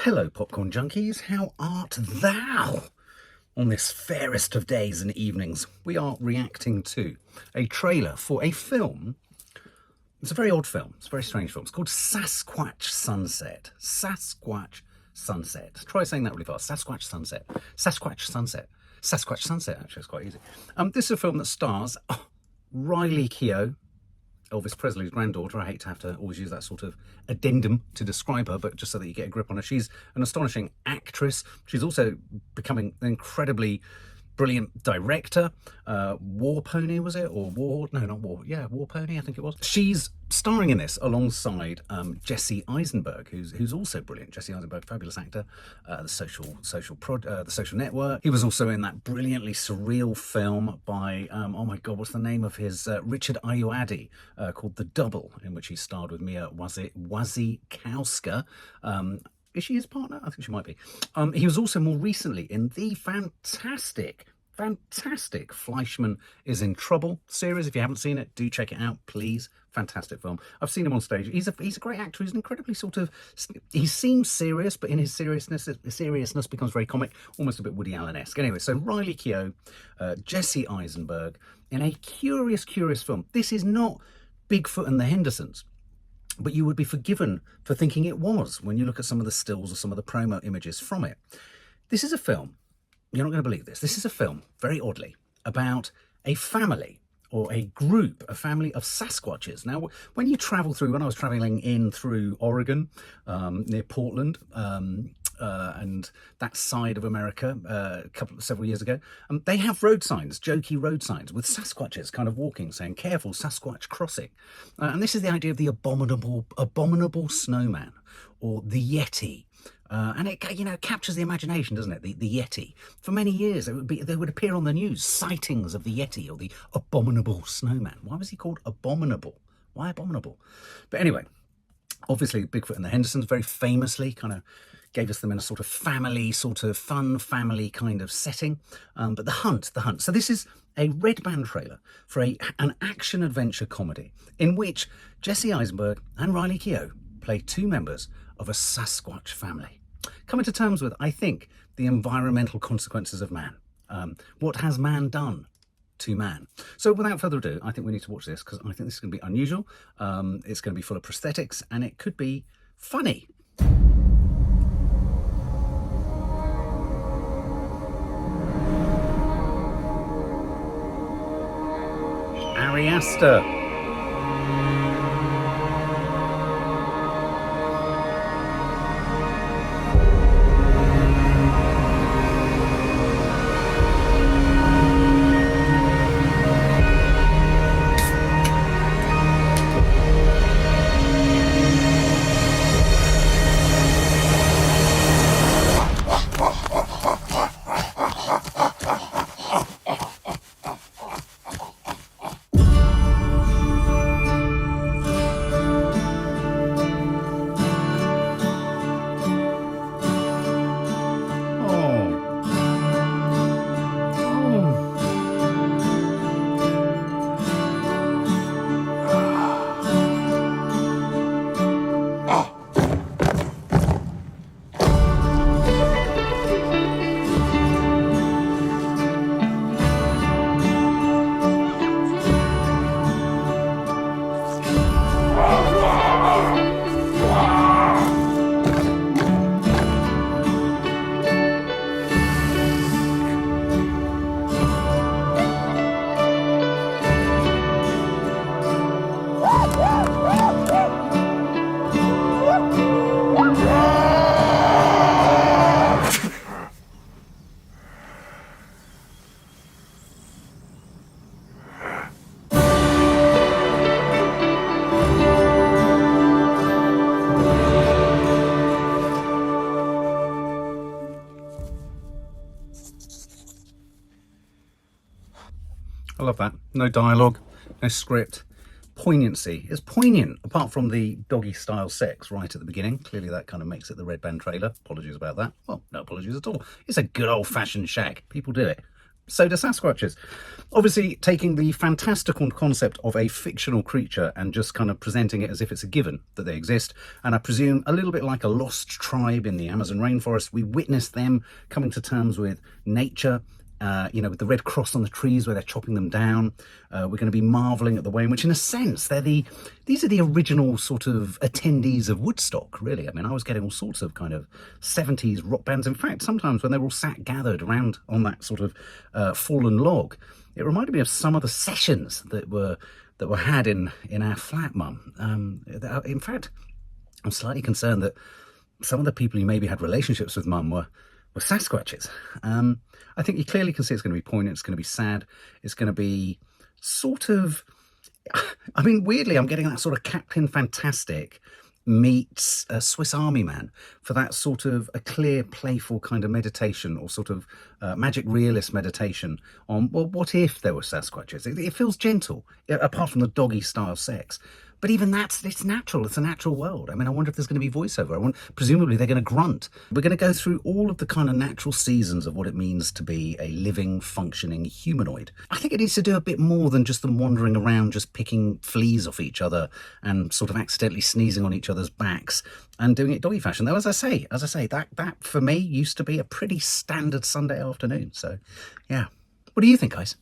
Hello, popcorn junkies, how art thou? On this fairest of days and evenings, we are reacting to a trailer for a film. It's a very odd film, it's a very strange film. It's called Sasquatch Sunset. Sasquatch Sunset. Try saying that really fast. Sasquatch Sunset. Sasquatch Sunset. Sasquatch Sunset, actually, it's quite easy. This is a film that stars Riley Keough, Elvis Presley's granddaughter. I hate to have to always use that sort of addendum to describe her, but just so that you get a grip on her. She's an astonishing actress. She's also becoming an incredibly brilliant director. War Pony, was it? Or War? No, not War. Yeah, War Pony, I think it was. She's starring in this alongside Jesse Eisenberg, who's also brilliant. Jesse Eisenberg, fabulous actor. The Social Network. He was also in that brilliantly surreal film by oh my god, what's the name of his Richard Ayoade called The Double, in which he starred with Mia Wasikowska. Is she his partner? I think she might be. He was also more recently in the fantastic Fleischman is in Trouble series. If you haven't seen it, do check it out, please. Fantastic film. I've seen him on stage. He's a great actor. He's an incredibly he seems serious, but in his seriousness becomes very comic, almost a bit Woody Allen-esque. Anyway, so Riley Keough, Jesse Eisenberg, in a curious film. This is not Bigfoot and the Hendersons, but you would be forgiven for thinking it was when you look at some of the stills or some of the promo images from it. This is a film, you're not going to believe this, this is a film, very oddly, about a family or a group, a family of Sasquatches. Now, when you travel through, when I was traveling in through Oregon, near Portland, and that side of America several years ago, they have road signs, jokey road signs with Sasquatches kind of walking, saying "Careful, Sasquatch crossing." And this is the idea of the abominable snowman, or the Yeti. And it, captures the imagination, doesn't it? The Yeti. For many years, they would appear on the news, sightings of the Yeti or the abominable snowman. Why was he called abominable? Why abominable? But anyway, obviously, Bigfoot and the Hendersons very famously kind of gave us them in a sort of family, sort of fun family kind of setting. But the hunt. So this is a red band trailer for an action-adventure comedy in which Jesse Eisenberg and Riley Keough play two members of a Sasquatch family, coming to terms with, I think, the environmental consequences of man. What has man done to man? So without further ado, I think we need to watch this because I think this is going to be unusual. It's going to be full of prosthetics and it could be funny. Ari Aster. I love that. No dialogue, no script. Poignancy. It's poignant, apart from the doggy-style sex right at the beginning. Clearly that kind of makes it the red band trailer. Apologies about that. Well, no apologies at all. It's a good old-fashioned shag. People do it. So do Sasquatches. Obviously, taking the fantastical concept of a fictional creature and just kind of presenting it as if it's a given that they exist. And I presume a little bit like a lost tribe in the Amazon rainforest, we witness them coming to terms with nature, with the red cross on the trees where they're chopping them down. We're going to be marvelling at the way in which, in a sense, these are the original sort of attendees of Woodstock, really. I mean, I was getting all sorts of kind of 70s rock bands. In fact, sometimes when they were all sat gathered around on that sort of fallen log, it reminded me of some of the sessions that were had in our flat, Mum. In fact, I'm slightly concerned that some of the people who maybe had relationships with Mum were Sasquatches. I think you clearly can see it's going to be poignant, it's going to be sad, it's going to be sort of, I mean, weirdly, I'm getting that sort of Captain Fantastic meets a Swiss Army Man for that sort of a clear, playful kind of meditation, or sort of magic realist meditation on, well, what if there were Sasquatches? It feels gentle, apart from the doggy style sex. But even it's natural. It's a natural world. I mean, I wonder if there's going to be voiceover. Presumably they're going to grunt. We're going to go through all of the kind of natural seasons of what it means to be a living, functioning humanoid. I think it needs to do a bit more than just them wandering around, just picking fleas off each other and sort of accidentally sneezing on each other's backs and doing it doggy fashion. Though, as I say, that for me used to be a pretty standard Sunday afternoon. So, yeah. What do you think, guys?